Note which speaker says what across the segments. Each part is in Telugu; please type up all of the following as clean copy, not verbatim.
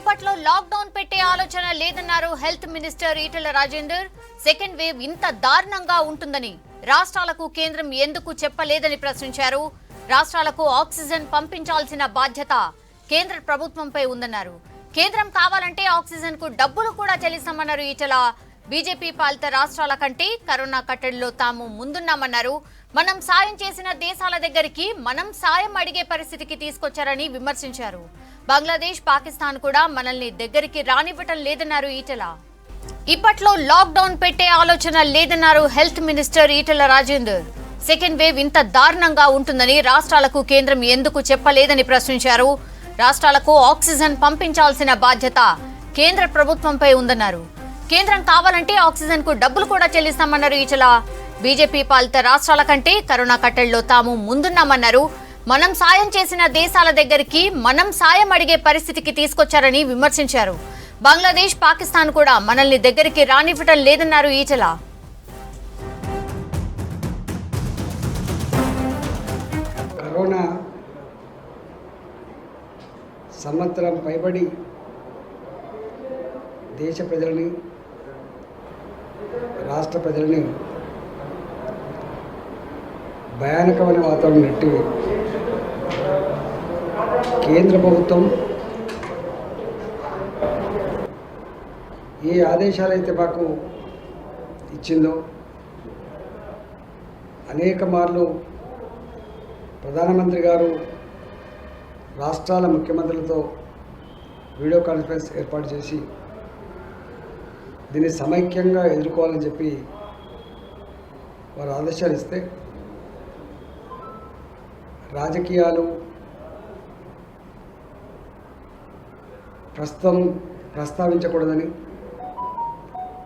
Speaker 1: ఇప్పట్లో లాక్డౌన్ పెట్టే ఆలోచన లేదన్నారు health minister Etela Rajender. Second wave ఇంత దారుణంగా ఉంటుందని రాష్ట్రాలకు కేంద్రం ఎందుకు చెప్పలేదని ప్రశ్నించారు. రాష్ట్రాలకు ఆక్సిజన్ పంపించాల్సిన బాధ్యత కేంద్ర ప్రభుత్వంపై ఉందన్నారు. కేంద్రం కావాలంటే ఆక్సిజన్ కు డబ్బులు కూడా చెల్లిస్తామన్నారు ఈటెల. బీజేపీ పాలిత రాష్ట్రాల కంటే కరోనా కట్టడిలో తాము ముందున్నామన్నారు. మనం సాయం చేసిన దేశాల దగ్గరికి మనం సాయం అడిగే పరిస్థితికి తీసుకొచ్చారని విమర్శించారు. బంగ్లాదేశ్, పాకిస్తాన్ కూడా మనల్ని దగ్గరికి రానివ్వటం లేదన్నారు ఈటెల. ఇప్పట్లో లాక్డౌన్ పెట్టే ఆలోచన లేదన్నారు health minister Etela Rajender. Second wave ఇంత దారుణంగా ఉంటుందని రాష్ట్రాలకు కేంద్రం ఎందుకు చెప్పలేదని ప్రశ్నించారు. రాష్ట్రాలకు ఆక్సిజన్ పంపించాల్సిన బాధ్యత కేంద్ర ప్రభుత్వంపై ఉందన్నారు. కేంద్రం కావాలంటే ఆక్సిజన్ కు డబ్బులు కూడా చెల్లిస్తామన్నారు ఈటెల. బీజేపీ పాలిత రాష్ట్రాల కంటే కరోనా కట్టడిలో తాము ముందున్నామన్నారు. మనం సాయం చేసిన దేశాల దగ్గరికి మనం సాయం అడిగే పరిస్థితికి తీసుకొచ్చారని విమర్శించారు. బంగ్లాదేశ్, పాకిస్తాన్ కూడా మనల్ని దగ్గరికి రానివ్వటం లేదన్నారు ఈటెల.
Speaker 2: కరోనా సంవత్సరం పైబడి దేశ ప్రజలని, రాష్ట్ర ప్రజలని భయానకమైన వాతావరణం నెట్టి కేంద్ర ప్రభుత్వం ఏ ఆదేశాలైతే మాకు ఇచ్చిందో అనేక మార్లు ప్రధానమంత్రి గారు రాష్ట్రాల ముఖ్యమంత్రులతో వీడియో కాన్ఫరెన్స్ ఏర్పాటు చేసి దీన్ని సమైక్యంగా ఎదుర్కోవాలని చెప్పి వారు ఆదేశాలు ఇస్తే రాజకీయాలు ప్రస్తుతం ప్రస్తావించకూడదని,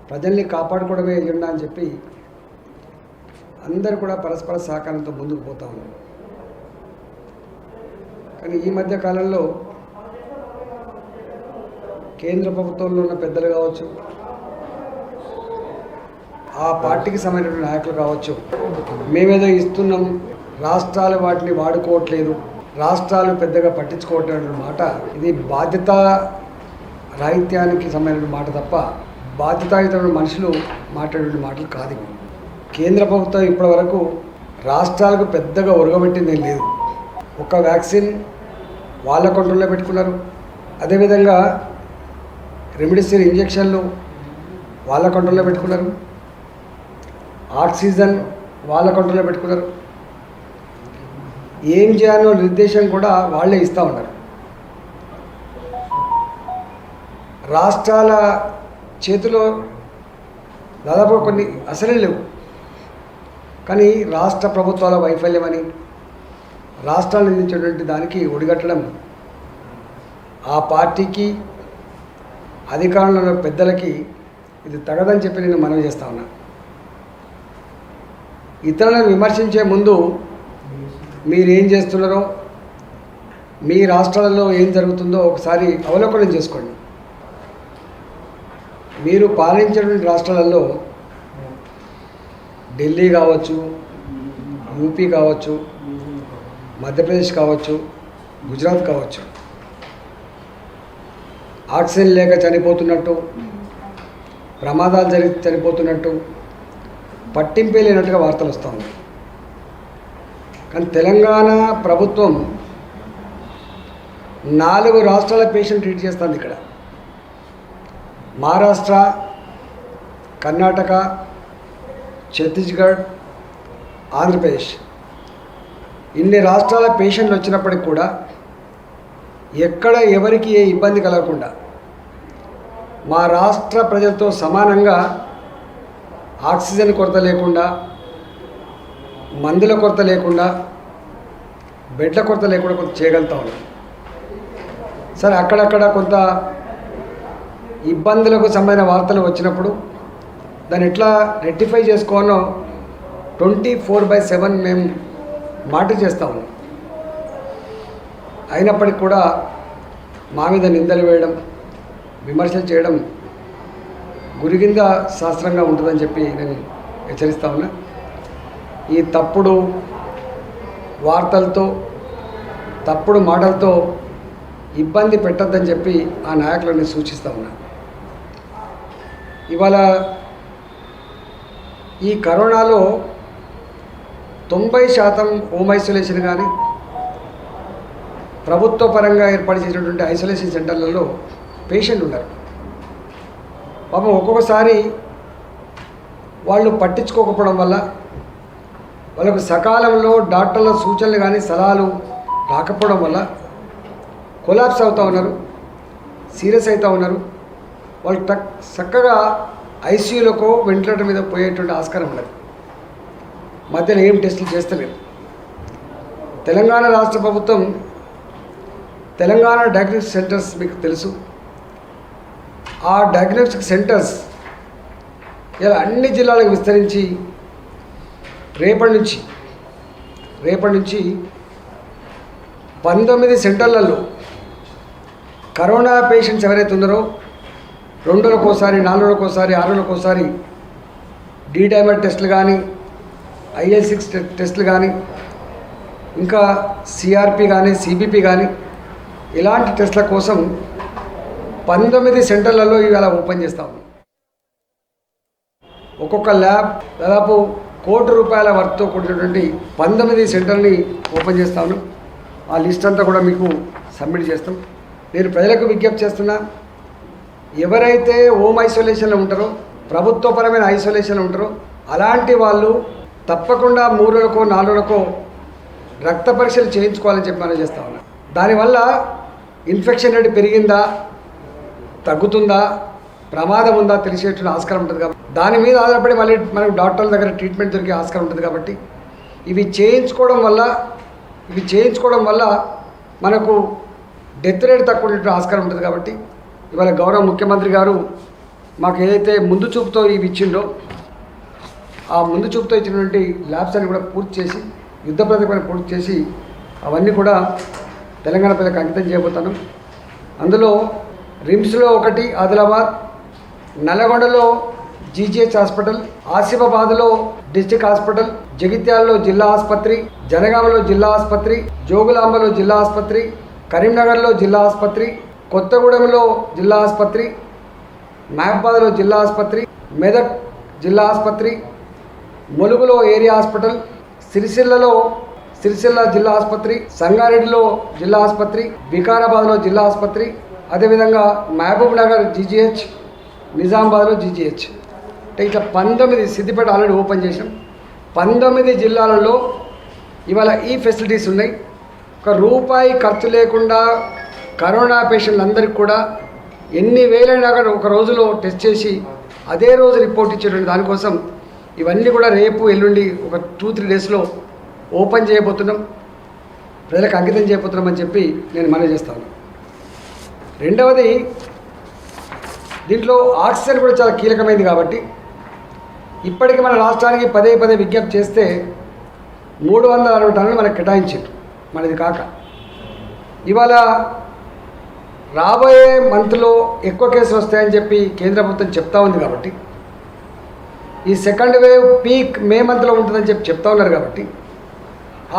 Speaker 2: ప్రజల్ని కాపాడుకోవడమే ఎజెండా అని చెప్పి అందరూ కూడా పరస్పర సహకారంతో ముందుకు పోతా ఉన్నారు. కానీ ఈ మధ్య కాలంలో కేంద్ర ప్రభుత్వంలో ఉన్న పెద్దలు కావచ్చు, ఆ పార్టీకి సంబంధించిన నాయకులు కావచ్చు, మేమేదో ఇస్తున్నాం, రాష్ట్రాలు వాటిని వాడుకోవట్లేదు, రాష్ట్రాలు పెద్దగా పట్టించుకోవట్లేదు మాట, ఇది బాధ్యత రాహిత్యానికి సంబంధించిన మాట తప్ప బాధ్యతాయుతమైన మనుషులు మాట్లాడే మాటలు కాదు. కేంద్ర ప్రభుత్వం ఇప్పటి వరకు రాష్ట్రాలకు పెద్దగా ఒరగబెట్టింది ఏం లేదు. ఒక వ్యాక్సిన్ వాళ్ళ కంట్రోల్లో పెట్టుకున్నారు. అదేవిధంగా రెమ్డెసివిర్ ఇంజెక్షన్లు వాళ్ళ కంట్రోల్లో పెట్టుకున్నారు. ఆక్సిజన్ వాళ్ళ కంట్రోల్లో పెట్టుకున్నారు. ఏం చేయాలో నిర్దేశం కూడా వాళ్ళే ఇస్తూ ఉన్నారు. రాష్ట్రాల చేతిలో దాదాపు కొన్ని అసలే లేవు. కానీ రాష్ట్ర ప్రభుత్వాల వైఫల్యమని, రాష్ట్రాలు అందించేటువంటి దానికి ఒడిగట్టడం ఆ పార్టీకి, అధికారంలో పెద్దలకి ఇది తగదని చెప్పి నేను మనవి చేస్తా ఉన్నా. ఇతరులను విమర్శించే ముందు మీరేం చేస్తున్నారో, మీ రాష్ట్రాలలో ఏం జరుగుతుందో ఒకసారి అవలోకనం చేసుకోండి. మీరు పాలించినటువంటి రాష్ట్రాలలో ఢిల్లీ కావచ్చు, యూపీ కావచ్చు, మధ్యప్రదేశ్ కావచ్చు, గుజరాత్ కావచ్చు, ఆక్సిజన్ లేక చనిపోతున్నట్టు, ప్రమాదాలు జరిగి చనిపోతున్నట్టు పట్టింపే లేనట్టుగా వార్తలు వస్తూ ఉన్నాయి. కానీ తెలంగాణ ప్రభుత్వం 4 రాష్ట్రాల పేషెంట్ ట్రీట్ చేస్తుంది. ఇక్కడ మహారాష్ట్ర, కర్ణాటక, ఛత్తీస్గఢ్, ఆంధ్రప్రదేశ్, ఇన్ని రాష్ట్రాల పేషెంట్లు వచ్చినప్పటికి కూడా ఎక్కడ ఎవరికి ఏ ఇబ్బంది కలగకుండా మా రాష్ట్ర ప్రజలతో సమానంగా ఆక్సిజన్ కొరత లేకుండా, మందుల కొరత లేకుండా, బెడ్ల కొరత లేకుండా కొంత చేయగలుగుతా ఉన్నాం. సరే, అక్కడక్కడ కొంత ఇబ్బందులకు సంబంధించిన వార్తలు వచ్చినప్పుడు దాన్ని ఎట్లా రెక్టిఫై చేసుకోవాలో 24/7 మేము మాట చేస్తూ ఉన్నాం. అయినప్పటికీ కూడా మా మీద నిందలు వేయడం, విమర్శలు చేయడం గురిగింద శాస్త్రంగా ఉంటుందని చెప్పి నేను హెచ్చరిస్తా ఉన్నా. ఈ తప్పుడు వార్తలతో, తప్పుడు మాటలతో ఇబ్బంది పెట్టద్దని చెప్పి ఆ నాయకులను సూచిస్తూ ఉన్నా. ఇవాళ ఈ కరోనాలో 90% హోమ్ ఐసోలేషన్ కానీ ప్రభుత్వ పరంగా ఏర్పాటు చేసినటువంటి ఐసోలేషన్ సెంటర్లలో పేషెంట్ ఉన్నారు. పాపం ఒక్కొక్కసారి వాళ్ళు పట్టించుకోకపోవడం వల్ల వాళ్ళకు సకాలంలో డాక్టర్ల సూచనలు కానీ సలహాలు రాకపోవడం వల్ల కొలాప్స్ అవుతూ ఉన్నారు, సీరియస్ అవుతూ ఉన్నారు. వాళ్ళు చక్కగా ఐసీయూలకో వెంటిలేటర్ మీద పోయేటువంటి ఆస్కారం ఉండదు. మధ్యలో ఏం టెస్టులు చేస్తలేరు. తెలంగాణ రాష్ట్ర ప్రభుత్వం తెలంగాణ డయాగ్నోస్టిక్ సెంటర్స్ మీకు తెలుసు. ఆ డయాగ్నోస్టిక్ సెంటర్స్ ఇలా అన్ని జిల్లాలకు విస్తరించి రేపటి నుంచి 19 సెంటర్లలో కరోనా పేషెంట్స్ ఎవరైతే ఉన్నారో 2 రోజులకోసారి, 4 రోజులకోసారి, 6 రోజులకోసారి డైమర్ టెస్టులు కానీ, IL-6 టెస్టులు కానీ, ఇంకా సిఆర్పి కానీ, సిబిపి కానీ ఇలాంటి టెస్టుల కోసం 19 సెంటర్లలో ఇవాళ ఓపెన్ చేస్తా ఉన్నాం. ఒక్కొక్క ల్యాబ్ దాదాపు ₹1 కోటి వర్త్తో కూడినటువంటి 19 సెంటర్ని ఓపెన్ చేస్తా ఉన్నాం. ఆ లిస్ట్ అంతా కూడా మీకు సబ్మిట్ చేస్తాం. నేను ప్రజలకు విజ్ఞప్తి చేస్తున్నా, ఎవరైతే హోమ్ ఐసోలేషన్లో ఉంటారో, ప్రభుత్వపరమైన ఐసోలేషన్లో ఉంటారో అలాంటి వాళ్ళు తప్పకుండా 3 రోజులకో 4 రోజులకో రక్త పరీక్షలు చేయించుకోవాలని చెప్పి మనం చేస్తా ఉన్నాం. దానివల్ల ఇన్ఫెక్షన్ రేట్ పెరిగిందా, తగ్గుతుందా, ప్రమాదం ఉందా తెలిసేటువంటి ఆస్కారం ఉంటుంది. కాబట్టి దాని మీద ఆధారపడి మళ్ళీ మనకు డాక్టర్ల దగ్గర ట్రీట్మెంట్ దొరికే ఆస్కారం ఉంటుంది. కాబట్టి ఇవి చేయించుకోవడం వల్ల మనకు డెత్ రేట్ తక్కువ ఉండేటువంటి ఆస్కారం ఉంటుంది. కాబట్టి ఇవాళ గౌరవ ముఖ్యమంత్రి గారు మాకు ఏదైతే ముందు చూపుతో ఇవి ఇచ్చిండో ఆ ముందు చూపుతో ఇచ్చినటువంటి ల్యాబ్స్ అన్ని కూడా పూర్తి చేసి, యుద్ధ ప్రాతిపదికన పూర్తి చేసి అవన్నీ కూడా తెలంగాణ ప్రజలకు అంకితం చేయబోతాను. అందులో రిమ్స్లో 1, ఆదిలాబాద్, నల్లగొండలో జీజీహెచ్ హాస్పిటల్, ఆసిఫాబాద్లో డిస్ట్రిక్ట్ హాస్పిటల్, జగిత్యాలలో జిల్లా ఆసుపత్రి, జనగామలో జిల్లా ఆసుపత్రి, జోగులాంబలో జిల్లా ఆసుపత్రి, కరీంనగర్లో జిల్లా ఆసుపత్రి, కొత్తగూడెంలో జిల్లా ఆసుపత్రి, మహబాద్లో జిల్లా ఆసుపత్రి, మెదక్ జిల్లా ఆసుపత్రి, ములుగులో ఏరియా హాస్పిటల్, సిరిసిల్ల జిల్లా ఆసుపత్రి, సంగారెడ్డిలో జిల్లా ఆసుపత్రి, వికారాబాద్లో జిల్లా ఆసుపత్రి, అదేవిధంగా మహబూబ్ నగర్ జీజీహెచ్, నిజామాబాద్లో జీజీహెచ్. అంటే ఇట్లా 19, సిద్దిపేట ఆల్రెడీ ఓపెన్ చేసాం. 19 జిల్లాలలో ఇవాళ ఈ ఫెసిలిటీస్ ఉన్నాయి. ₹1 ఖర్చు లేకుండా కరోనా పేషెంట్లందరికీ కూడా ఎన్ని వేలైనా కూడా ఒక రోజులో టెస్ట్ చేసి అదే రోజు రిపోర్ట్ ఇచ్చేటువంటి దానికోసం ఇవన్నీ కూడా రేపు ఎల్లుండి ఒక 2-3 డేస్లో ఓపెన్ చేయబోతున్నాం, ప్రజలకు అంకితం చేయబోతున్నామని చెప్పి నేను మనవి చేస్తాను. రెండవది, దీంట్లో ఆక్సిజన్ కూడా చాలా కీలకమైంది. కాబట్టి ఇప్పటికీ మన రాష్ట్రానికి పదే విజ్ఞప్తి చేస్తే 360 టన్నులు మనకు కేటాయించారు. మనది కాక ఇవాళ రాబోయే మంత్లో ఎక్కువ కేసులు వస్తాయని చెప్పి కేంద్ర ప్రభుత్వం చెప్తా ఉంది. కాబట్టి ఈ సెకండ్ వేవ్ పీక్ మే మంత్లో ఉంటుందని చెప్పి చెప్తా ఉన్నారు. కాబట్టి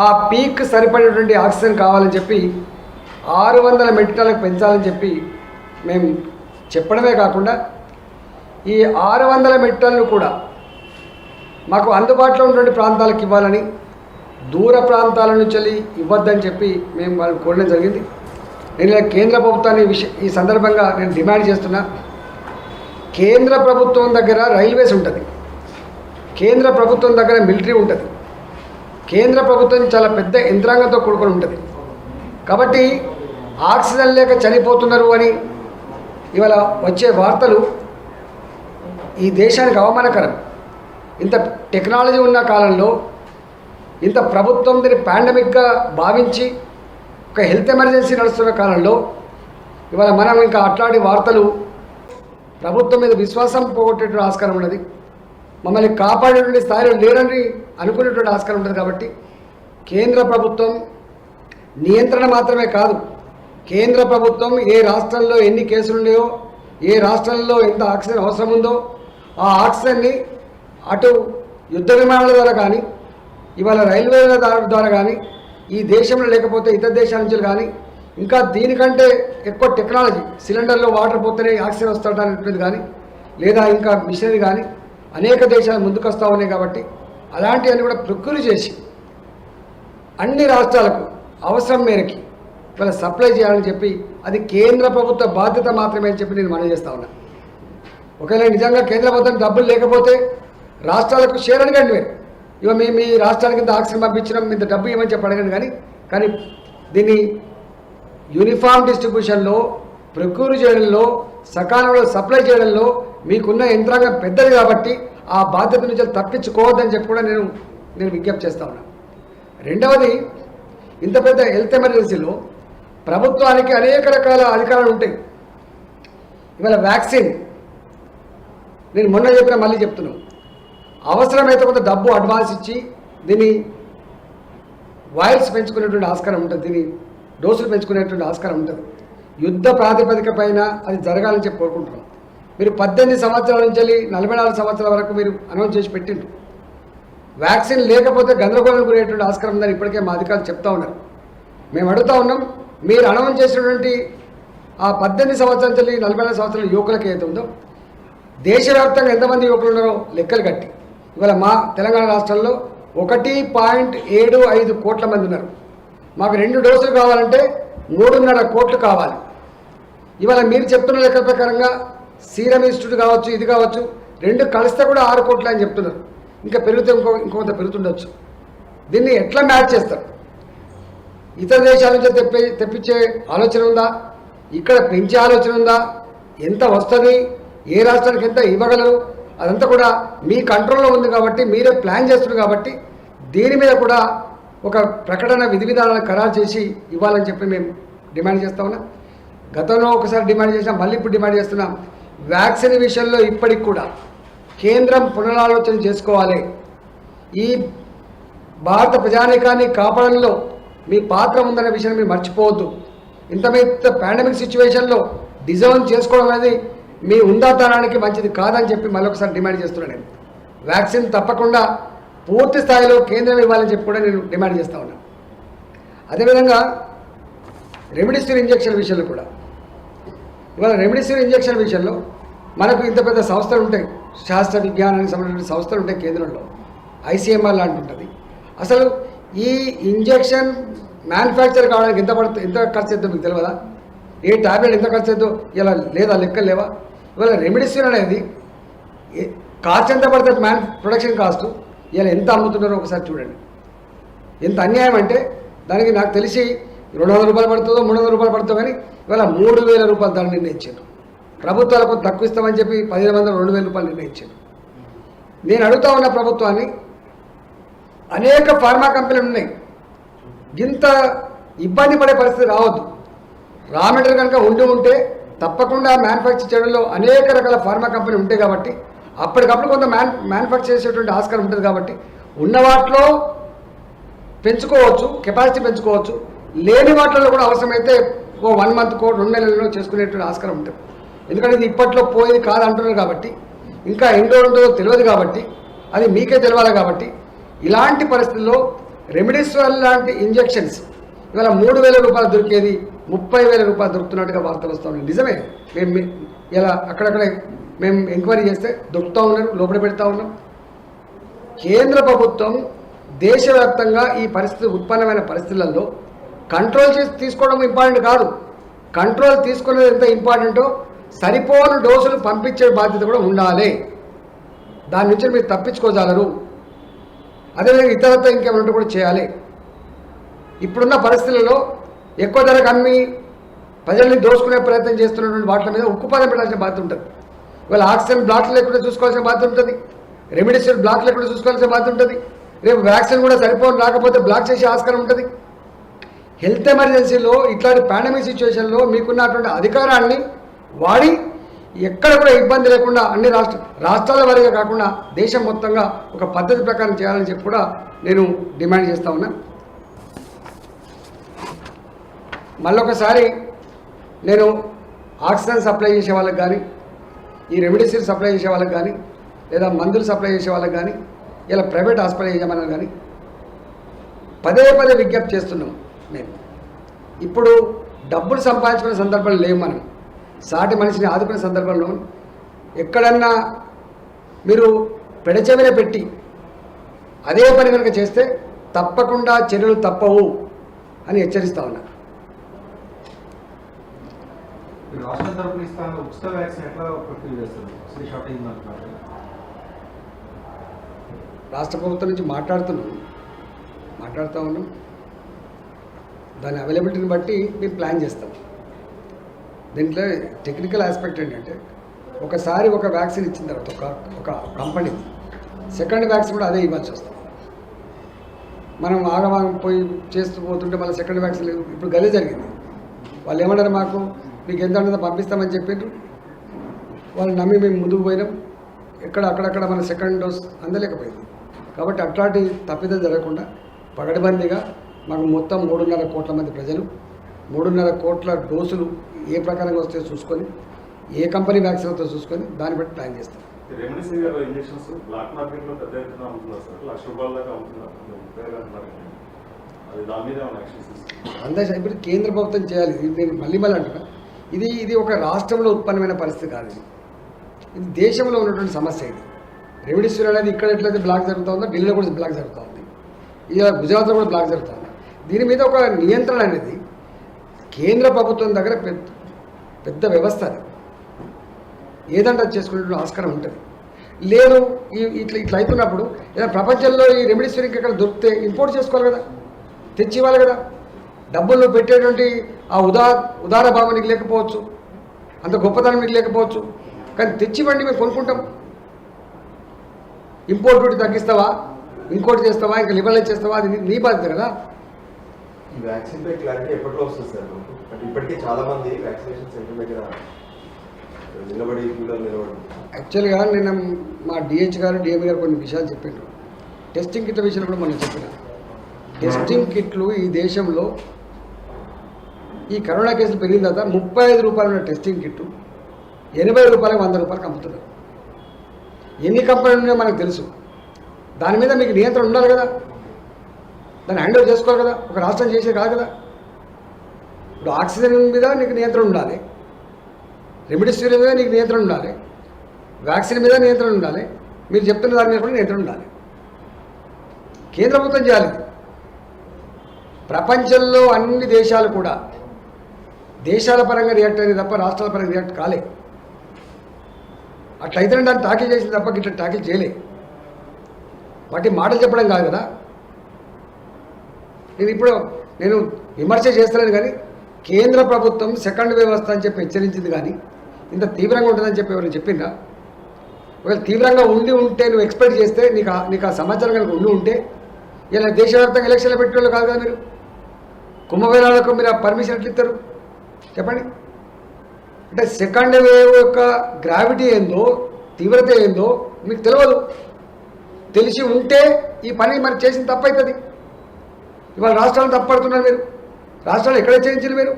Speaker 2: ఆ పీక్ సరిపడేటువంటి ఆక్సిజన్ కావాలని చెప్పి 600 మెట్రిక్ టన్నులకు పెంచాలని చెప్పి మేము చెప్పడమే కాకుండా ఈ 600 మెట్రిక్ టన్నులు కూడా మాకు అందుబాటులో ఉన్నటువంటి ప్రాంతాలకు ఇవ్వాలని, దూర ప్రాంతాల నుంచి ఇవ్వద్దని చెప్పి మేము వాళ్ళు కోరడం జరిగింది. నేను కేంద్ర ప్రభుత్వాన్ని ఈ సందర్భంగా నేను డిమాండ్ చేస్తున్నా. కేంద్ర ప్రభుత్వం దగ్గర రైల్వేస్ ఉంటుంది, కేంద్ర ప్రభుత్వం దగ్గర మిలిటరీ ఉంటుంది, కేంద్ర ప్రభుత్వం చాలా పెద్ద యంత్రాంగంతో కూడుకొని ఉంటుంది. కాబట్టి ఆక్సిజన్ లేక చనిపోతున్నారు అని ఇవాళ వచ్చే వార్తలు ఈ దేశానికి అవమానకరం. ఇంత టెక్నాలజీ ఉన్న కాలంలో, ఇంత ప్రభుత్వం దీన్ని పాండమిక్గా భావించి ఒక హెల్త్ ఎమర్జెన్సీ నడుస్తున్న కాలంలో ఇవాళ మనం ఇంకా అట్లాంటి వార్తలు ప్రభుత్వం మీద విశ్వాసం పోగొట్టేటువంటి ఆస్కారం ఉన్నది. మమ్మల్ని కాపాడేటువంటి స్థాయిలో లేరని అనుకునేటువంటి ఆస్కారం ఉంటుంది. కాబట్టి కేంద్ర ప్రభుత్వం నియంత్రణ మాత్రమే కాదు, కేంద్ర ప్రభుత్వం ఏ రాష్ట్రంలో ఎన్ని కేసులు ఉన్నాయో, ఏ రాష్ట్రంలో ఎంత ఆక్సిజన్ అవసరం ఉందో ఆ ఆక్సిజన్ని అటు యుద్ధ విమానాల ద్వారా కానీ, ఇవాళ రైల్వేల ద్వారా కానీ, ఈ దేశంలో లేకపోతే ఇతర దేశాల నుంచి కానీ ఇంకా దీనికంటే ఎక్కువ టెక్నాలజీ, సిలిండర్లో వాటర్ పోతేనే ఆక్సిజన్ వస్తుందనేది కానీ, లేదా ఇంకా మిషనరీ కానీ అనేక దేశాలు ముందుకు వస్తూ ఉన్నాయి. కాబట్టి అలాంటివన్నీ కూడా ప్రొక్యూర్ చేసి అన్ని రాష్ట్రాలకు అవసరం మేరకి ఇవాళ సప్లై చేయాలని చెప్పి అది కేంద్ర ప్రభుత్వ బాధ్యత మాత్రమే అని చెప్పి నేను మనవి చేస్తా ఉన్నా. ఒకవేళ నిజంగా కేంద్ర ప్రభుత్వం డబ్బులు లేకపోతే రాష్ట్రాలకు షేర్ అడగండి. ఇవ మీ రాష్ట్రానికి ఇంత ఆక్సిజన్ పంపించడం, ఇంత డబ్బు ఇవ్వమని చెప్పి అడగండి. కానీ దీన్ని యూనిఫామ్ డిస్ట్రిబ్యూషన్లో, ప్రొక్యూర్ చేయడంలో, సకాలంలో సప్లై చేయడంలో మీకున్న యంత్రాంగం పెద్దది కాబట్టి ఆ బాధ్యత నుంచి తప్పించుకోవద్దని చెప్పి కూడా నేను విజ్ఞప్తి చేస్తా ఉన్నాను. రెండవది, ఇంత పెద్ద హెల్త్ ఎమర్జెన్సీలో ప్రభుత్వానికి అనేక రకాల అధికారాలు ఉంటాయి. ఇవాళ వ్యాక్సిన్ నేను మొన్న చెప్పిన మళ్ళీ చెప్తున్నాను, అవసరమైతే కొంత డబ్బు అడ్వాన్స్ ఇచ్చి దీన్ని వాయిల్స్ పెంచుకునేటువంటి ఆస్కారం ఉంటుంది, దీన్ని డోసులు పెంచుకునేటువంటి ఆస్కారం ఉంటుంది. యుద్ధ ప్రాతిపదిక పైన అది జరగాలని చెప్పి కోరుకుంటున్నాం. మీరు 18 సంవత్సరాల నుంచి 44 సంవత్సరాల వరకు మీరు అనౌన్స్ చేసి పెట్టిండ్రు. వ్యాక్సిన్ లేకపోతే గందరగోళం గురేటువంటి ఆస్కారం ఉందని ఇప్పటికే మా అధికారులు చెప్తా ఉన్నారు. మేము అడుగుతా ఉన్నాం, మీరు అనౌన్స్ చేసినటువంటి ఆ 18 సంవత్సరాల నుంచి 44 సంవత్సరాల యువకులకి ఏదైతే ఉందో దేశవ్యాప్తంగా ఎంతమంది యువకులు ఉన్నారో లెక్కలు కట్టి ఇవాళ మా తెలంగాణ రాష్ట్రంలో 1.75 కోట్ల మంది ఉన్నారు. మాకు 2 డోసులు కావాలంటే 3.5 కోట్లు కావాలి. ఇవాళ మీరు చెప్తున్న లెక్కల ప్రకారంగా సీరం ఇన్స్టిట్యూట్ కావచ్చు, ఇది కావచ్చు, 2 కలిస్తే కూడా 6 కోట్లు అని చెప్తున్నారు. ఇంకా పెరిగితే ఇంకొంత పెరుగుతుండొచ్చు. దీన్ని ఎట్లా మ్యాచ్ చేస్తారు? ఇతర దేశాల నుంచి తెప్పించే ఆలోచన ఉందా? ఇక్కడ పెంచే ఆలోచన ఉందా? ఎంత వస్తుంది, ఏ రాష్ట్రానికి ఎంత ఇవ్వగలరు, అదంతా కూడా మీ కంట్రోల్లో ఉంది కాబట్టి, మీరే ప్లాన్ చేస్తున్నారు కాబట్టి దీని మీద కూడా ఒక ప్రకటన విధి విధానాలను ఖరారు చేసి ఇవ్వాలని చెప్పి మేము డిమాండ్ చేస్తా ఉన్నాం. గతంలో ఒకసారి డిమాండ్ చేసినాం, మళ్ళీ ఇప్పుడు డిమాండ్ చేస్తున్నాం. వ్యాక్సిన్ విషయంలో ఇప్పటికి కూడా కేంద్రం పునరాలోచన చేసుకోవాలి. ఈ భారత ప్రజానీకాన్ని కాపాడంలో మీ పాత్ర ఉందనే విషయాన్ని మీరు మర్చిపోవద్దు. ఇంత పాండమిక్ సిచ్యువేషన్లో డిజైన్ చేసుకోవడం అనేది మీ ఉందాతనానికి మంచిది కాదని చెప్పి మళ్ళొకసారి డిమాండ్ చేస్తున్నాను. నేను వ్యాక్సిన్ తప్పకుండా పూర్తి స్థాయిలో కేంద్రం ఇవ్వాలని చెప్పి కూడా నేను డిమాండ్ చేస్తూ ఉన్నాను. అదేవిధంగా రెమిడిసివిర్ ఇంజెక్షన్ విషయంలో కూడా ఇవాళ రెమిడిసివిర్ ఇంజెక్షన్ విషయంలో మనకు ఇంత పెద్ద సంస్థలు ఉంటాయి, శాస్త్ర విజ్ఞానానికి సంబంధించిన సంస్థలు ఉంటాయి కేంద్రంలో, ICMR లాంటి ఉంటుంది. అసలు ఈ ఇంజెక్షన్ మ్యానుఫ్యాక్చర్ కావడానికి ఎంత ఖర్చు అవుతుందో మీకు తెలియదా? ఏ ట్యాబ్లెట్ ఎంత ఖర్చు అవుతుందో ఇలా లేదా లెక్కలు లేవా? ఇవాళ రెమిడిసివిర్ అనేది కాస్ట్ ఎంత పడుతుంది, ప్రొడక్షన్ కాస్ట్ ఇలా ఎంత అమ్ముతున్నారో ఒకసారి చూడండి. ఎంత అన్యాయం అంటే దానికి నాకు తెలిసి 200 రూపాయలు పడుతుందో 300 రూపాయలు పడుతుందో, కానీ ఇవాళ 3000 రూపాయలు ధర నిర్ణయించారు. ప్రభుత్వాలకు తక్కువ ఇస్తామని చెప్పి 1500 2000 రూపాయలు నిర్ణయించారు. నేను అడుగుతా ఉన్న ప్రభుత్వాన్ని, అనేక ఫార్మా కంపెనీలు ఉన్నాయి, ఇంత ఇబ్బంది పడే పరిస్థితి రావద్దు. రా మెటీరియల్ కనుక ఉంటే తప్పకుండా మ్యానుఫ్యాక్చర్ చేయడంలో అనేక రకాల ఫార్మా కంపెనీలు ఉంటాయి కాబట్టి అప్పటికప్పుడు కొంత మ్యానుఫ్యాక్చర్ చేసేటువంటి ఆస్కారం ఉంటుంది. కాబట్టి ఉన్న వాటిలో పెంచుకోవచ్చు, కెపాసిటీ పెంచుకోవచ్చు. లేని వాటిలో కూడా అవసరమైతే 1 మంత్కో 2 నెలల్లో చేసుకునేటువంటి ఆస్కారం ఉంటుంది. ఎందుకంటే ఇది ఇప్పట్లో పోయేది కాదు అంటున్నారు కాబట్టి, ఇంకా ఎన్ని రోజులు ఉంటుందో తెలియదు కాబట్టి, అది మీకే తెలియాలి. కాబట్టి ఇలాంటి పరిస్థితుల్లో రెమిడిసివిర్ లాంటి ఇంజెక్షన్స్ ఇవాళ 3000 రూపాయలు దొరికేది 30,000 రూపాయలు దొరుకుతున్నట్టుగా వార్తలు వస్తూ ఉన్నాయి. నిజమే, మేము ఇలా అక్కడక్కడే మేము ఎంక్వైరీ చేస్తే దొరుకుతూ ఉన్నారు, లోపల పెడతా ఉన్నాం. కేంద్ర ప్రభుత్వం దేశవ్యాప్తంగా ఈ పరిస్థితి ఉత్పన్నమైన పరిస్థితులలో కంట్రోల్ చేసి తీసుకోవడం ఇంపార్టెంట్ కాదు. కంట్రోల్ తీసుకునేది ఎంత ఇంపార్టెంటో సరిపోని డోసులు పంపించే బాధ్యత కూడా ఉండాలి. దాని నుంచి మీరు తప్పించుకోగలరు. అదేవిధంగా ఇతరత్వ ఇంకేమైనా కూడా చేయాలి. ఇప్పుడున్న పరిస్థితులలో ఎక్కువ ధరకు అమ్మి ప్రజల్ని దోసుకునే ప్రయత్నం చేస్తున్నటువంటి వాటి మీద ఉక్కుపాదం పెట్టాల్సిన బాధ్యత ఉంటుంది. ఇవాళ ఆక్సిజన్ బ్లాక్లు లేకుండా చూసుకోవాల్సిన బాధ్యత ఉంటుంది, రెమిడిసివిర్ బ్లాక్ లేకుండా చూసుకోవాల్సిన బాధ్యత ఉంటుంది. రేపు వ్యాక్సిన్ కూడా సరిపోని రాకపోతే బ్లాక్ చేసే ఆస్కారం ఉంటుంది. హెల్త్ ఎమర్జెన్సీలో ఇట్లాంటి పాండమిక్ సిచ్యువేషన్లో మీకున్నటువంటి అధికారాన్ని వాడి ఎక్కడ కూడా ఇబ్బంది లేకుండా అన్ని రాష్ట్రాల వారీగా కాకుండా దేశం మొత్తంగా ఒక పద్ధతి ప్రకారం చేయాలని చెప్పి కూడా నేను డిమాండ్ చేస్తూ ఉన్నా. మళ్ళొకసారి నేను ఆక్సిజన్ సప్లై చేసే వాళ్ళకి కానీ, ఈ రెమిడిసివిర్ సప్లై చేసే వాళ్ళకి కానీ, లేదా మందులు సప్లై చేసే వాళ్ళకి కానీ, ఇలా ప్రైవేట్ హాస్పిటల్ యజమానులు కానీ పదే విజ్ఞప్తి చేస్తున్నాం. మేము ఇప్పుడు డబ్బులు సంపాదించుకునే సందర్భాలు లేవు. మనం సాటి మనిషిని ఆదుకునే సందర్భంలో ఎక్కడన్నా మీరు పెడచెవిన పెట్టి అదే పని కనుక చేస్తే తప్పకుండా చర్యలు తప్పవు అని హెచ్చరిస్తా ఉన్నా.
Speaker 3: రాష్ట్రం తరపున ఇస్తాను ఉచిత వ్యాక్సిన్ ఎట్లా ప్రక్రియ చేస్తారు? షార్టేజ్ అంటున్నారు.
Speaker 2: రాష్ట్ర ప్రభుత్వం నుంచి మాట్లాడుతూ ఉన్నాం. దాని అవైలబిలిటీని బట్టి మేము ప్లాన్ చేస్తాం. దీంట్లో టెక్నికల్ ఆస్పెక్ట్ ఏంటంటే ఒకసారి ఒక వ్యాక్సిన్ ఇచ్చిన తర్వాత ఒక కంపెనీ సెకండ్ వ్యాక్సిన్ కూడా అదే ఇవ్వాల్సి వస్తుంది. మనం ఆగమాగం పోయి చేస్తూ పోతుంటే మళ్ళీ సెకండ్ వ్యాక్సిన్ ఇప్పుడు గదే జరిగింది. వాళ్ళు ఏమన్నారు, మాకు మీకు ఎంత ఉంటుందో పంపిస్తామని చెప్పిండ్రు. వాళ్ళు నమ్మి మేము ముందుకు పోయినాం. అక్కడక్కడ మన సెకండ్ డోస్ అందలేకపోయింది. కాబట్టి అట్లాంటి తప్పిదం జరగకుండా పగడబందీగా మాకు మొత్తం 3.5 కోట్ల మంది ప్రజలు 3.5 కోట్ల డోసులు ఏ ప్రకారంగా వస్తాయో చూసుకొని ఏ కంపెనీ వ్యాక్సిన్ అవుతుందో చూసుకొని దాన్ని బట్టి ప్లాన్ చేస్తాం.
Speaker 4: రెమ్డెసివిర్ ఇంజెక్షన్స్ బ్లాక్ మార్కెట్లో పెద్ద ఎత్తున అమ్ముతున్నారు సార్. ₹1,00,000 దాకా అమ్ముతున్నారు. అది దాని మీద
Speaker 2: అంతే. ఇప్పుడు కేంద్ర ప్రభుత్వం చేయాలి. నేను మళ్ళీ అంటున్నా, ఇది ఒక రాష్ట్రంలో ఉత్పన్నమైన పరిస్థితి కాదు. ఇది దేశంలో ఉన్నటువంటి సమస్య. ఇది రెమ్డెసివిర్ అనేది ఇక్కడ ఎట్లయితే బ్లాక్ జరుగుతుందో ఢిల్లీలో కూడా బ్లాక్ జరుగుతుంది, ఇలా గుజరాత్లో కూడా బ్లాక్ జరుగుతుంది. దీని మీద ఒక నియంత్రణ అనేది కేంద్ర ప్రభుత్వం దగ్గర పెద్ద వ్యవస్థ. అది ఏదంటే అది చేసుకునే ఆస్కారం ఉంటుంది. లేదు ఇట్లా అవుతున్నప్పుడు ఏదైనా ప్రపంచంలో ఈ రెమ్డెసివిర్ ఇక్కడ దొరికితే ఇంపోర్ట్ చేసుకోవాలి కదా, తెచ్చి ఇవ్వాలి కదా. డబ్బులు పెట్టేటువంటి ఆ ఉదార భావం నీకు లేకపోవచ్చు, అంత గొప్పతనం నీకు లేకపోవచ్చు, కానీ తెచ్చివ్వండి, మేము కొనుక్కుంటాం. ఇంపోర్ట్ డ్యూటీ తగ్గిస్తావా, ఇంకోటి చేస్తావా, ఇంకా లిబరలైజ్ చేస్తావా, అది నీ బాధ్యత కదా.
Speaker 5: ఈ వ్యాక్సిన్ పై క్లారిటీ ఎప్పట్లో వస్తుంది సార్? అంటే ఇప్పటికీ చాలా మంది వ్యాక్సినేషన్ సెంటర్ దగ్గర నిలబడి
Speaker 2: యాక్చువల్గా నిన్న మా డిహెచ్ గారు డిఎంఈ గారు కొన్ని విషయాలు చెప్పిండ్రు. టెస్టింగ్ కిట్ల విషయంలో కూడా మనం చెప్పిన టెస్టింగ్ కిట్లు ఈ దేశంలో ఈ కరోనా కేసులు పెరిగిన తర్వాత ₹35 ఉన్న టెస్టింగ్ కిట్టు ₹80, ₹100 అమ్ముతున్నారు. ఎన్ని కంపెనీలు ఉన్నాయో మనకు తెలుసు. దాని మీద మీకు నియంత్రణ ఉండాలి కదా, దాన్ని హ్యాండ్ ఓవర్ చేసుకోవాలి కదా. ఒక రాష్ట్రం చేసే కాదు కదా. ఇప్పుడు ఆక్సిజన్ మీద నీకు నియంత్రణ ఉండాలి, రెమ్డెసివిర్ మీద నీకు నియంత్రణ ఉండాలి, వ్యాక్సిన్ మీద నియంత్రణ ఉండాలి, మీరు చెప్తున్న దాని మీద కూడా నియంత్రణ ఉండాలి. కేంద్ర ప్రభుత్వం చేయాలి. ప్రపంచంలో అన్ని దేశాలు కూడా దేశాల పరంగా రియాక్ట్ అయ్యింది తప్ప రాష్ట్రాల పరంగా రియాక్ట్ కాలే. అట్లయితేనే దాన్ని టాకిల్ చేసింది తప్ప ఇట్లా టాకిల్ చేయలే. వాటి మాటలు చెప్పడం కాదు కదా. నేను విమర్శ చేస్తున్నాను, కానీ కేంద్ర ప్రభుత్వం సెకండ్ వేవ్ వస్తా అని చెప్పి హెచ్చరించింది, కానీ ఇంత తీవ్రంగా ఉంటుందని చెప్పి ఎవరైనా చెప్పిందా? ఒకవేళ తీవ్రంగా ఉంటే నువ్వు ఎక్స్పెక్ట్ చేస్తే నీకు ఆ సమాచారం కనుక ఉంటే ఇలా దేశవ్యాప్తంగా ఎలక్షన్లు పెట్టేవాళ్ళు కాదు కదా. మీరు కుంభమేళాలకు మీరు ఆ పర్మిషన్ ఎట్లా ఇస్తారు చెప్పండి? అంటే సెకండ్ వేవ్ యొక్క గ్రావిటీ ఏందో, తీవ్రత ఏందో మీకు తెలియదు. తెలిసి ఉంటే ఈ పని మరి చేసిన తప్పు అవుతుంది. ఇవాళ రాష్ట్రాలను తప్పడుతున్నారు మీరు. రాష్ట్రాలు ఎక్కడ చేయించారు మీరు?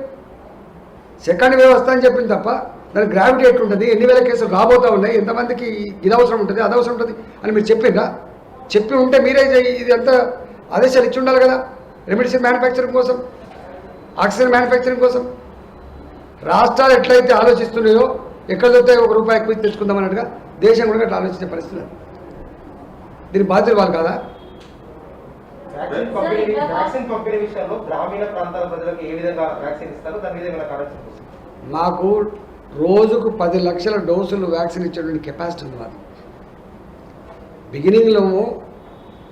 Speaker 2: సెకండ్ వేవ్ వస్తా అని చెప్పింది తప్ప దాని గ్రావిటీ ఎట్లుంటుంది, ఎన్ని వేల కేసులు రాబోతూ ఉన్నాయి, ఎంతమందికి ఇది అవసరం ఉంటుంది, అది అవసరం ఉంటుంది అని మీరు చెప్పిందా? చెప్పి ఉంటే మీరే ఇది అంతా ఆదేశాలు ఇచ్చి ఉండాలి కదా. రెమెడిసిన్ మ్యానుఫ్యాక్చరింగ్ కోసం, ఆక్సిజన్ మ్యానుఫ్యాక్చరింగ్ కోసం రాష్ట్రాలు ఎట్లయితే ఆలోచిస్తున్నాయో, ఎక్కడ దొరికితే ₹1 ఎక్కువ తెచ్చుకుందామన్నట్టుగా దేశం కూడా అట్లా ఆలోచించే పరిస్థితి. దీని బాధ్యత వాళ్ళు కాదా?
Speaker 3: వ్యాక్సిన్ పంపిణీ విషయంలో గ్రామీణ ప్రాంతాల ప్రజలకు ఏ విధంగా వ్యాక్సిన్ ఇస్తారో దాని మీద
Speaker 2: మాకు రోజుకు 10 లక్షల డోసులు వ్యాక్సిన్ ఇచ్చేటువంటి కెపాసిటీ ఉంది. మాకు బిగినింగ్లో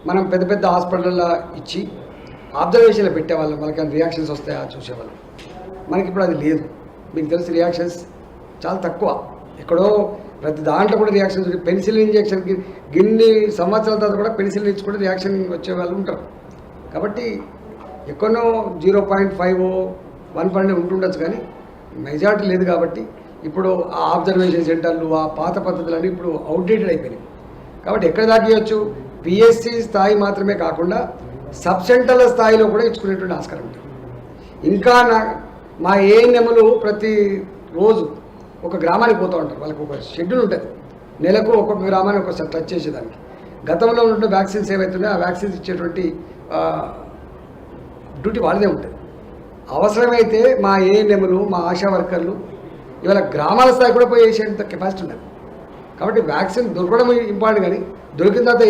Speaker 2: మనం పెద్ద పెద్ద హాస్పిటల్లో ఇచ్చి అబ్జర్వేషన్లో పెట్టేవాళ్ళం, వాళ్ళకి రియాక్షన్స్ వస్తాయా చూసేవాళ్ళం. మనకి ఇప్పుడు అది లేదు. మీకు తెలిసి రియాక్షన్స్ చాలా తక్కువ. ఎక్కడో ప్రతి దాంట్లో కూడా రియాక్షన్స్. పెన్సిలిన్ ఇంజెక్షన్కి గిన్ని సంవత్సరాల తర్వాత కూడా పెన్సిలిన్ ఇచ్చి కూడా రియాక్షన్ వచ్చే వాళ్ళు ఉంటారు. కాబట్టి ఎక్కడో 0.5 1% ఉంటుండొచ్చు, కానీ మెజారిటీ లేదు. కాబట్టి ఇప్పుడు ఆ అబ్జర్వేషన్ సెంటర్లు, ఆ పాత పద్ధతులన్నీ ఇప్పుడు అవుట్డేటెడ్ అయిపోయినాయి. కాబట్టి ఎక్కడ దాకా ఇవ్వచ్చు? పిఎస్సి స్థాయి మాత్రమే కాకుండా సబ్ సెంటర్ల స్థాయిలో కూడా ఇచ్చుకునేటువంటి ఆస్కారం ఉంటుంది. ఇంకా మా ఏఎన్ఎంలు ప్రతిరోజు ఒక గ్రామానికి పోతూ ఉంటారు. వాళ్ళకి ఒక షెడ్యూల్ ఉంటుంది. నెలకు ఒక్కొక్క గ్రామాన్ని ఒకసారి టచ్ చేసేదానికి. గతంలో ఉన్నటువంటి వ్యాక్సిన్స్ ఏవైతున్నాయో ఆ వ్యాక్సిన్స్ ఇచ్చేటువంటి డ్యూటీ వాళ్ళదే ఉంటుంది. అవసరమైతే మా ఏఎన్ఎంలు మా ఆశా వర్కర్లు ఇవాళ గ్రామాల స్థాయి కూడా పోయి వేసేంత కెపాసిటీ ఉన్నది. కాబట్టి వ్యాక్సిన్ దొరకడం ఇంపార్టెంట్, కానీ దొరికిన తర్వాత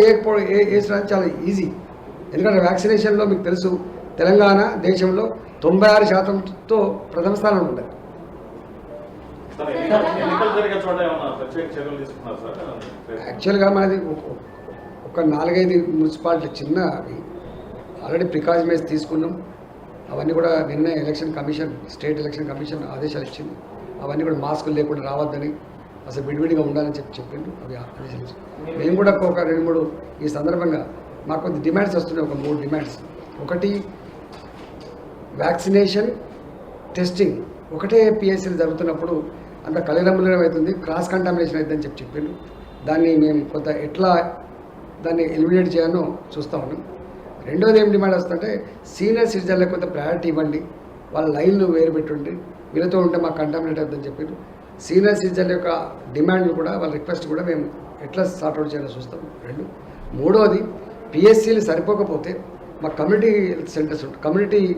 Speaker 2: వేసడానికి చాలా ఈజీ. ఎందుకంటే వ్యాక్సినేషన్లో మీకు తెలుసు తెలంగాణ దేశంలో 96%తో ప్రథమ స్థానంలో ఉన్నది.
Speaker 4: సార్, ఎన్నికలు జరిగే చోట ఏమన్నా ప్రత్యేక చర్యలు తీసుకున్నారు సార్?
Speaker 2: యాక్చువల్గా మనది ఒక 4-5 మున్సిపాలిటీ చిన్న అవి ఆల్రెడీ ప్రికాషన్స్ తీసుకున్నాం. అవన్నీ కూడా నిన్న election commission, state election commission ఆదేశాలు ఇచ్చింది. అవన్నీ కూడా మాస్కులు లేకుండా రావద్దని, అసలు విడివిడిగా ఉండాలని చెప్పిండు. అవి ఆదేశాలు ఇచ్చింది. మేము కూడా ఒక 2-3 ఈ సందర్భంగా మాకు కొంత డిమాండ్స్ వస్తున్నాయి. ఒక 3 డిమాండ్స్. ఒకటి, వ్యాక్సినేషన్ టెస్టింగ్ ఒకటే పిఎస్సీలు జరుగుతున్నప్పుడు అంత కలగడంలో అవుతుంది, క్రాస్ కంటామినేషన్ అవుతుందని చెప్పిండు. దాన్ని మేము కొంత ఎట్లా దాన్ని ఎలిమినేట్ చేయాలో చూస్తూ ఉన్నాం. రెండోది ఏం డిమాండ్ వస్తుందంటే సీనియర్ సిటిజన్లకు కొంత ప్రయారిటీ ఇవ్వండి, వాళ్ళ లైన్లు వేరు పెట్టుండి, వీళ్ళతో ఉంటే మాకు కంటామినేట్ అవుతుందని చెప్పారు. సీనియర్ సిటిజన్ల యొక్క డిమాండ్లు కూడా, వాళ్ళ రిక్వెస్ట్ కూడా మేము ఎట్లా సార్ట్అవుట్ చేయాలో చూస్తాం. 2. మూడోది, పిఎస్సీలు సరిపోకపోతే మా కమ్యూనిటీ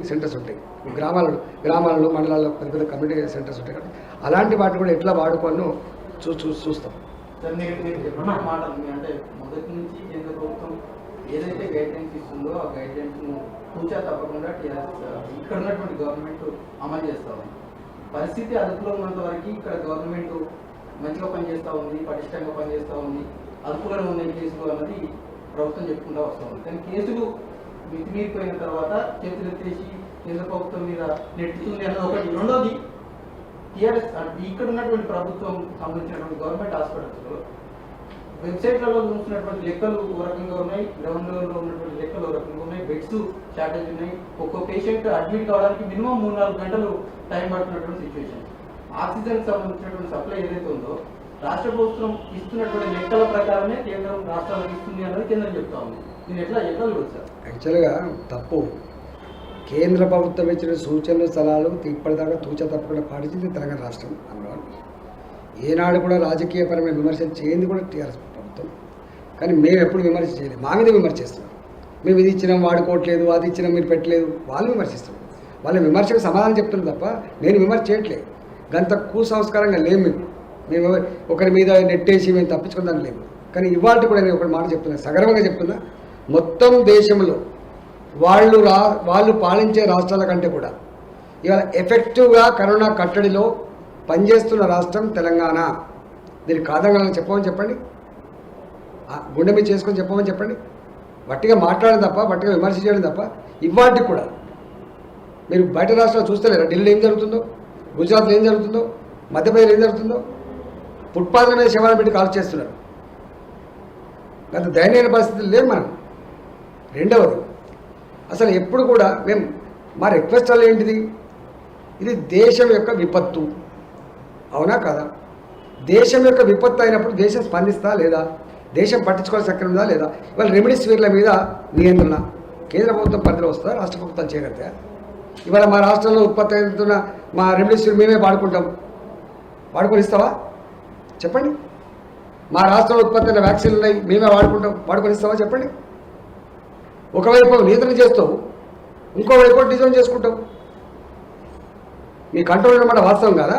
Speaker 2: సెంటర్స్ ఉంటాయి గ్రామాలలో మండలాల్లో పెద్ద కమ్యూనిటీ సెంటర్స్ ఉంటాయి కదా, అలాంటి వాటిని కూడా ఎట్లా వాడుకోవాలో చూస్తాం.
Speaker 6: సార్, మీరు చెప్పిన మాటలు అంటే మొదటి నుంచి కేంద్ర ప్రభుత్వం ఏదైతే గైడ్లైన్స్ ఇస్తుందో ఆ గైడ్లైన్స్ను తూచా తప్పకుండా ఇక్కడ ఉన్నటువంటి గవర్నమెంట్ అమలు చేస్తూ ఉంది. పరిస్థితి అదుపులో ఉన్నంత వరకు ఇక్కడ గవర్నమెంట్ మంచిగా పనిచేస్తూ ఉంది, పటిష్టంగా పనిచేస్తూ ఉంది, అదుపులో ఉన్నాయి కేసులు అన్నది ప్రభుత్వం చెప్పుకుంటూ వస్తూ ఉంది. కానీ కేసులు మితిమీరిపోయిన తర్వాత చేతులు ఎత్తేసి కేంద్ర ప్రభుత్వం మీద నెట్టుతుంది అన్నది ఒకటి. రెండోది, టీఆర్ఎస్ ఇక్కడ ఉన్నటువంటి ప్రభుత్వం సంబంధించినటువంటి గవర్నమెంట్ హాస్పిటల్స్లో వెబ్సైట్లలో చూసినటువంటి లెక్కలు ఓ రకంగా ఉన్నాయి, గ్రౌండ్ లెవెల్లో ఉన్నటువంటి లెక్కలు ఓ రకంగా ఉన్నాయి, బెడ్స్ షార్టేజ్ ఉన్నాయి. ఒక్కో పేషెంట్ అడ్మిట్ కావడానికి మినిమం 3-4 గంటలు టైం పడుతున్నటువంటి సిచ్యువేషన్. ఆక్సిజన్ సంబంధించినటువంటి సప్లై ఏదైతే ఉందో రాష్ట్ర ప్రభుత్వం ఇస్తున్నటువంటి లెక్కల ప్రకారమే కేంద్రం రాష్ట్రాలకు ఇస్తుంది అన్నది కేంద్రం చెప్తా ఉంది. దీన్ని ఎట్లా చూడవచ్చు సార్?
Speaker 2: యాక్చువల్గా తప్పు. కేంద్ర ప్రభుత్వం ఇచ్చిన సూచనలు సలహాలు ఇప్పటిదాకా తూచా తప్పకుండా పాటించింది తెలంగాణ రాష్ట్రం. అందువల్ల ఏనాడు కూడా రాజకీయపరమైన విమర్శలు చేయింది కూడా టీఆర్ఎస్ ప్రభుత్వం. కానీ మేము ఎప్పుడు విమర్శ చేయలేదు. మా మీద విమర్శ చేస్తున్నాం. మేము ఇది ఇచ్చినాం వాడుకోవట్లేదు, అది ఇచ్చినాం మీరు పెట్టలేదు, వాళ్ళు విమర్శిస్తున్నాం. వాళ్ళ విమర్శకు సమాధానం చెప్తున్నాం తప్ప నేను విమర్శ చేయట్లేదు. గంత కుసంస్కారంగా లేము. మేము ఒకరి మీద నెట్టేసి మేము తప్పించుకుందాం లేము. కానీ ఇవాళ కూడా నేను ఒక మాట చెప్తున్నా, సగర్వంగా చెప్తున్నా, మొత్తం దేశంలో వాళ్ళు పాలించే రాష్ట్రాల కంటే కూడా ఇవాళ ఎఫెక్టివ్గా కరోనా కట్టడిలో పనిచేస్తున్న రాష్ట్రం తెలంగాణ. దీనికి కాదంగా చెప్పమని చెప్పండి, గుండె మీద చేసుకొని చెప్పమని చెప్పండి. వట్టిగా మాట్లాడడం తప్ప, వట్టిగా విమర్శ చేయడం తప్ప ఇవాటికి కూడా మీరు బయట రాష్ట్రాలు చూస్తలేరా? ఢిల్లీలో ఏం జరుగుతుందో, గుజరాత్లో ఏం జరుగుతుందో, మధ్యప్రదేశ్లో ఏం జరుగుతుందో, ఫుట్పాత్ల మీద శవాలను పెట్టి కాల్ చేస్తున్నారు. గత దయనీయ పరిస్థితులు లేవు మనం. రెండవది, అసలు ఎప్పుడు కూడా మేము మా రిక్వెస్ట్ వల్ల ఏంటిది, ఇది దేశం యొక్క విపత్తు, అవునా కదా? దేశం యొక్క విపత్తు అయినప్పుడు దేశం స్పందిస్తా లేదా, దేశం పట్టించుకోవాల్సిన సక్రమం ఉందా లేదా? ఇవాళ రెమిడిసివిర్ల మీద నియంత్రణ కేంద్ర ప్రభుత్వం పరిధిలో వస్తుందా, రాష్ట్ర ప్రభుత్వం చేయగలుగుతా? ఇవాళ మా రాష్ట్రంలో ఉత్పత్తి అవుతున్న మా రెమిడిసివిర్ మేమే వాడుకొని ఇస్తావా చెప్పండి? మా రాష్ట్రంలో ఉత్పత్తి అయిన వ్యాక్సిన్లు ఉన్నాయి, మేమే వాడుకొని ఇస్తావా చెప్పండి? ఒకవైపు నియంత్రణ చేస్తావు, ఇంకోవైపు డిజైన్ చేసుకుంటావు. మీ కంట్రోల్ అన్నమాట వాస్తవం కాదా?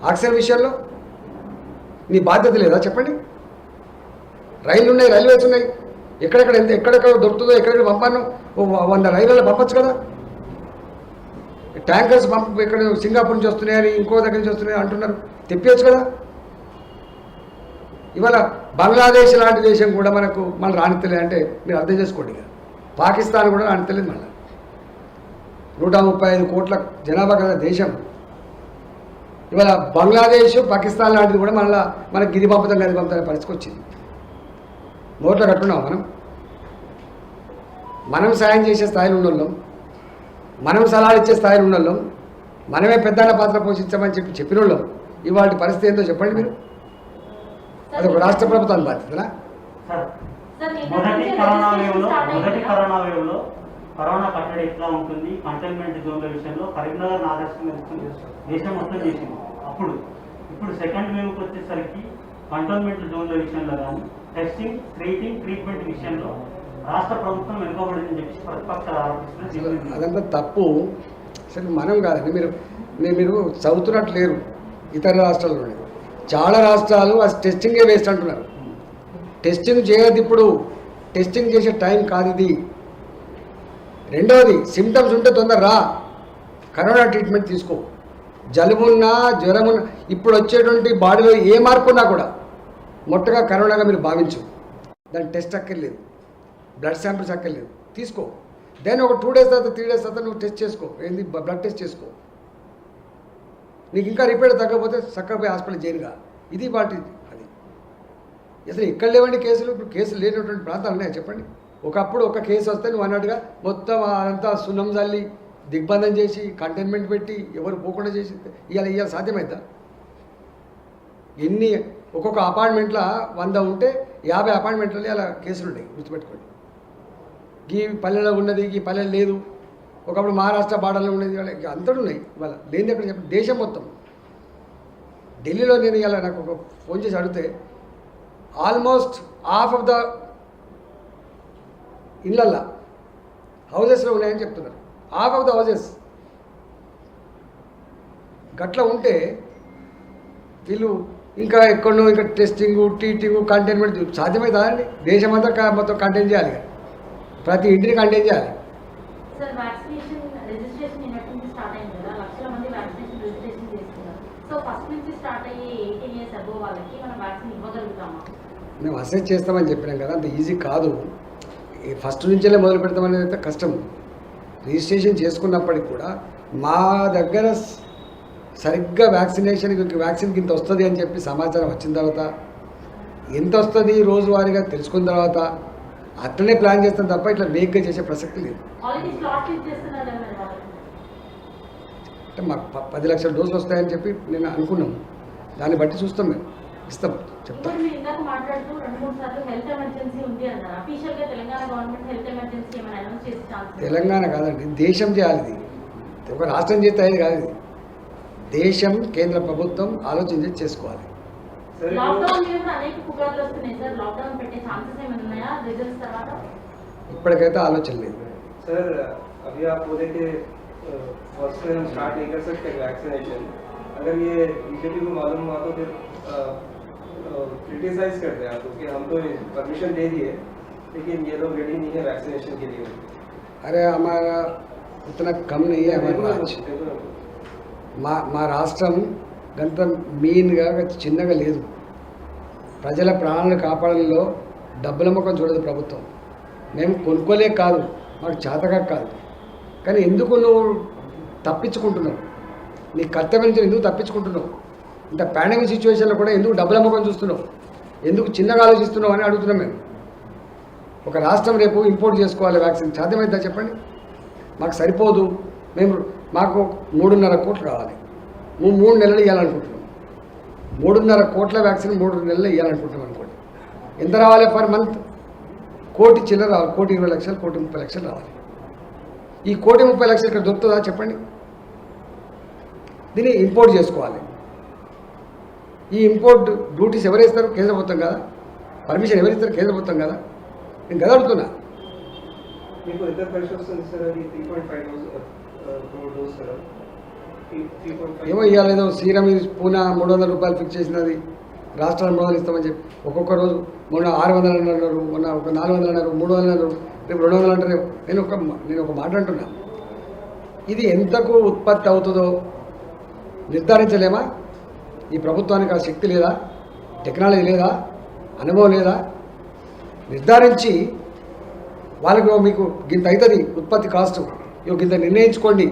Speaker 2: ఆక్సిజన్ విషయంలో నీ బాధ్యత లేదా చెప్పండి? రైళ్లు ఉన్నాయి, రైల్వేస్ ఉన్నాయి, ఎక్కడెక్కడ దొరుకుతుందో ఎక్కడెక్కడ పంపాను 100 రైళ్లలో పంపచ్చు కదా. ట్యాంకర్స్ ఇక్కడ సింగపూర్ నుంచి వస్తున్నాయని, ఇంకో దగ్గర నుంచి వస్తున్నాయని అంటున్నారు, తెప్పించచ్చు కదా. ఇవాళ బంగ్లాదేశ్ లాంటి దేశం కూడా మన రానితలేదు అంటే మీరు అర్థం చేసుకోండి. పాకిస్తాన్ కూడా రానితలేదు. మళ్ళీ 135 కోట్ల జనాభా కదా దేశం. ఇవాళ బంగ్లాదేశ్, పాకిస్తాన్ లాంటిది కూడా మనకి గిది పంపుతాం గది పంపుతానే పరిస్థితికి వచ్చింది. నోట్లో కట్టున్నాం మనం సాయం చేసే స్థాయిలో ఉన్నోళ్ళం, మనం సలహాలు ఇచ్చే స్థాయిలో ఉన్నోళ్ళం, మనమే పెద్దన్న పాత్ర పోషించామని చెప్పిన వాళ్ళం. ఇవాళ పరిస్థితి ఏంటో చెప్పండి మీరు. అది ఒక రాష్ట్ర ప్రభుత్వాన్ని బాధ్యతనా?
Speaker 7: మొదటి కరోనా వేవ్లో కరోనా కట్టడి ఎట్లా ఉంటుంది, కంటైన్మెంట్ జోన్ల విషయంలో కరీంనగర్ ఆదర్శంగా దేశం మొత్తం చేసింది. ఇప్పుడు సెకండ్ వేవ్కి వచ్చేసరికి కంటైన్మెంట్ జోన్ల విషయంలో కానీ టెస్టింగ్, ట్రీట్మెంట్ విషయంలో రాష్ట్ర ప్రభుత్వం వెనుకబడిందని చెప్పి ప్రతిపక్షాలు ఆరోపిస్తున్నారు.
Speaker 2: అదంతా తప్పు. అసలు మనం కాదండి, మీరు చదువుతున్నట్టు లేరు. ఇతర రాష్ట్రాల్లోనే చాలా రాష్ట్రాలు అసలు టెస్టింగే వేస్ట్ అంటున్నారు. టెస్టింగ్ చేయదు, ఇప్పుడు టెస్టింగ్ చేసే టైం కాదు ఇది. రెండవది, సిమ్టమ్స్ ఉంటే తొందర రా, కరోనా ట్రీట్మెంట్ తీసుకో. జలుబున్నా జ్వరమున్నా ఇప్పుడు వచ్చేటువంటి బాడీలో ఏ మార్పు ఉన్నా కూడా మొట్టగా కరోనాగా మీరు భావించు. దానికి టెస్ట్ అక్కర్లేదు, బ్లడ్ శాంపిల్స్ అక్కర్లేదు, తీసుకో. దెన్ ఒక 2 days తర్వాత 3 days తర్వాత నువ్వు టెస్ట్ చేసుకో, ఏంది బ్లడ్ టెస్ట్ చేసుకో. నీకు ఇంకా రిపేర్ తగ్గకపోతే చక్కగా హాస్పిటల్ చేరుగా. ఇది వాటి అది. అసలు ఎక్కడ లేవండి కేసులు? ఇప్పుడు కేసులు లేనటువంటి ప్రాంతాలు ఉన్నాయా చెప్పండి? ఒకప్పుడు ఒక కేసు వస్తే నువ్వు అన్నట్టుగా మొత్తం అదంతా సున్నం జల్లి దిగ్బంధం చేసి కంటైన్మెంట్ పెట్టి ఎవరు పోకుండా చేసి ఇవాళ సాధ్యమవుతా? ఎన్ని ఒక్కొక్క అపార్ట్మెంట్లో 100 ఉంటే 50 అపార్ట్మెంట్లలో అలా కేసులు ఉన్నాయి, గుర్తుపెట్టుకోండి. ఈ పల్లెలో ఉన్నది, ఈ పల్లెలు లేదు. ఒకప్పుడు మహారాష్ట్ర బార్డర్లో ఉండేది, అంతటా ఉన్నాయి. ఇవాళ లేని ఎక్కడ చెప్పండి? దేశం మొత్తం. ఢిల్లీలో నేను ఇలా నాకు ఒక ఫోన్ చేసి అడిగితే ఆల్మోస్ట్ హాఫ్ ఆఫ్ ద ఇళ్ళల్లో హౌజెస్లో ఉన్నాయని చెప్తున్నారు. Half of the houses. గట్లా ఉంటే వీళ్ళు ఇంకా ఎక్కడో ఇంకా టెస్టింగ్, ట్రీటింగ్, కంటైన్మెంట్ సాధ్యమవుతుందా అండి? దేశమంతా మొత్తం కంటైన్ చేయాలి, ప్రతి ఇంటిని కంటైన్ చేయాలి.
Speaker 8: సార్, వ్యాక్సినేషన్ రిజిస్ట్రేషన్ నిన్నటి నుంచి స్టార్ట్ అయింది కదా, లక్షల మంది వ్యాక్సినేషన్ రిజిస్ట్రేషన్ చేస్తున్నారు. సో ఫస్ట్ నుంచి స్టార్ట్ అయ్యే 18 years అబోవ్ వాళ్ళకి మనం వ్యాక్సిన్ ఇవ్వగలుగుతామా?
Speaker 2: మేము అసెస్ చేస్తామని చెప్పినాం కదా, అంత ఈజీ కాదు. ఫస్ట్ నుంచే మొదలు పెడతామనేది అయితే కష్టం. రిజిస్ట్రేషన్ చేసుకున్నప్పటికి కూడా మా దగ్గర సరిగ్గా వ్యాక్సిన్కి ఇంత వస్తుంది అని చెప్పి సమాచారం వచ్చిన తర్వాత, ఎంత వస్తుంది రోజువారీగా తెలుసుకున్న తర్వాత అట్లనే ప్లాన్ చేస్తాం తప్ప ఇట్లా వేగ్గా చేసే ప్రసక్తి లేదు. అంటే మాకు 10 లక్షల డోసులు వస్తాయని చెప్పి నేను అనుకున్నాం. దాన్ని బట్టి చూస్తాం, మేము ఇస్తాం, చెప్తాం. తెలంగాణ కాదండి, దేశం చేయాలి ఇది. ఒక రాష్ట్రం చేస్తే అయ్యేది కాదు ఇది. దేశం, కేంద్ర ప్రభుత్వం ఆలోచించి చేసుకోవాలి. ఇప్పటికైతే ఆలోచన లేదు.
Speaker 9: सर अभी आप बोले कि फर्स्ट में हम स्टार्ट नहीं कर सकते वैक्सीनेशन. अगर ये बीजेपी को मालूम हुआ तो फिर क्रिटिसाइज करते हैं आपको कि हम तो परमिशन दे दिए लेकिन ये लोग रेडी नहीं है वैक्सीनेशन के लिए.
Speaker 2: अरे हमारा उतना कम नहीं है हमारे राज्य. మా రాష్ట్రం గంత మీన్గా చిన్నగా లేదు. ప్రజల ప్రాణాలను కాపాడంలో డబ్బుల ముఖం చూడదు ప్రభుత్వం. మేము కొనుక్కోలే కాదు, మాకు చేతగా కాదు. కానీ ఎందుకు నువ్వు తప్పించుకుంటున్నావు? నీ కర్తవ్యం నుంచి ఎందుకు తప్పించుకుంటున్నావు? ఇంత పాండమిక్ సిచ్యువేషన్లో కూడా ఎందుకు డబ్బుల ముఖం చూస్తున్నావు? ఎందుకు చిన్నగా ఆలోచిస్తున్నావు అని అడుగుతున్నాం మేము. ఒక రాష్ట్రం రేపు ఇంపోర్ట్ చేసుకోవాలి వ్యాక్సిన్, సాధ్యమైందా చెప్పండి? మాకు సరిపోదు. మాకు 3.5 కోట్లు కావాలి. 3 నెలలు ఇవ్వాలనుకుంటున్నాం. 3.5 కోట్ల వ్యాక్సిన్ 3 నెలలు ఇవ్వాలనుకుంటున్నాం అనుకోండి. ఎంత రావాలి పర్ మంత్? 1 కోటి చిల్లర రావాలి. 1,20 లక్షలు, 1,30 లక్షలు రావాలి. ఈ 1,30 లక్షలు ఇక్కడ దొరుకుతుందా చెప్పండి? దీన్ని ఇంపోర్ట్ చేసుకోవాలి. ఈ ఇంపోర్ట్ డ్యూటీస్ ఎవరేస్తారు? కేంద్ర ప్రభుత్వం కదా. పర్మిషన్ ఎవరిస్తారు? కేంద్ర ప్రభుత్వం కదా. నేను కదా అడుగుతున్నా.
Speaker 9: మీకు ఎంత ఖర్చు వస్తుంది సార్? అది 3.5 డోస్ సార్.
Speaker 2: ఏమో ఇవ్వలేదో సీరం పూనా 300 రూపాయలు ఫిక్స్ చేసినది, రాష్ట్రాలు 300 ఇస్తామని చెప్పి ఒక్కొక్క రోజు మొన్న 600 అన్నారు, మొన్న ఒక 400 అన్నారు, 300 అన్నారు, రేపు 200 అంటారు. నేను ఒక మాట అంటున్నా, ఇది ఎంతకు ఉత్పత్తి అవుతుందో నిర్ధారించలేమా? ఈ ప్రభుత్వానికి ఆ శక్తి లేదా? టెక్నాలజీ లేదా? అనుభవం లేదా? నిర్ధారించి వాళ్ళకు మీకు గింత అవుతుంది ఉత్పత్తి కాస్ట్, గింత నిర్ణయించుకోండి,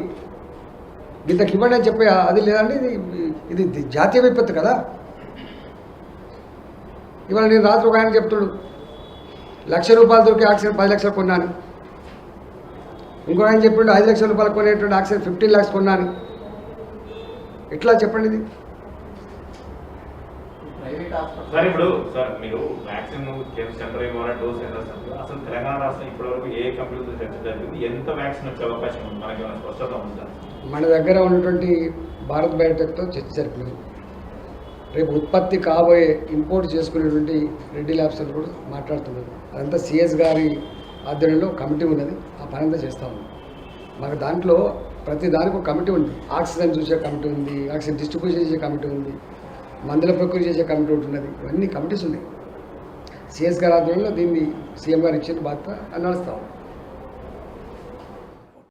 Speaker 2: గింతకి ఇవ్వండి అని చెప్పి అది లేదండి. ఇది జాతీయ విపత్తు కదా. ఇవాళ నేను రాత్రి ఒక ఆయన చెప్తుడు, 1,00,000 రూపాయలు దొరికే ఆక్సిజన్ 10 లక్షలు కొన్నాను. ఇంకో ఆయన చెప్పిండు 5 లక్షల రూపాయలు కొనేటువంటి ఆక్సిజన్ 15 lakhs కొన్నాను. ఎట్లా చెప్పండి ఇది?
Speaker 4: సార్ ఇప్పుడు సార్ మీరు వ్యాక్సిన్ సెంటర్ ఇవ్వాలా, డోస్ ఎంత అసలు తెలంగాణ రాష్ట్రం ఇప్పటివరకు ఏ కంపెనీతో చర్చ జరిగింది? ఎంత వ్యాక్సిన్ వచ్చే అవకాశం ఉంది? మనకి ఏమైనా స్పష్టత ఉందా?
Speaker 2: మన దగ్గర ఉన్నటువంటి భారత్ బయోటెక్తో చర్చ జరిపినాం. రేపు ఉత్పత్తి కాబోయే ఇంపోర్ట్ చేసుకునేటువంటి రెడ్డి ల్యాబ్స్ కూడా మాట్లాడుతున్నారు. అదంతా సిఎస్ గారి ఆధ్వర్యంలో కమిటీ ఉన్నది. ఆ పని అంతా చేస్తూ ఉన్నాం. మాకు దాంట్లో ప్రతి దానికి ఒక కమిటీ ఉంది. ఆక్సిజన్ చూసే కమిటీ ఉంది, ఆక్సిజన్ డిస్ట్రిబ్యూషన్ చేసే కమిటీ ఉంది, మందుల ప్రక్రియ చేసే కమిటీ ఒకటి ఉన్నది. ఇవన్నీ కమిటీస్ ఉన్నాయి. సిఎస్ గారి ఆధ్వర్యంలో దీన్ని సీఎం గారు ఇచ్చిన బాధ్యత నడుస్తాం.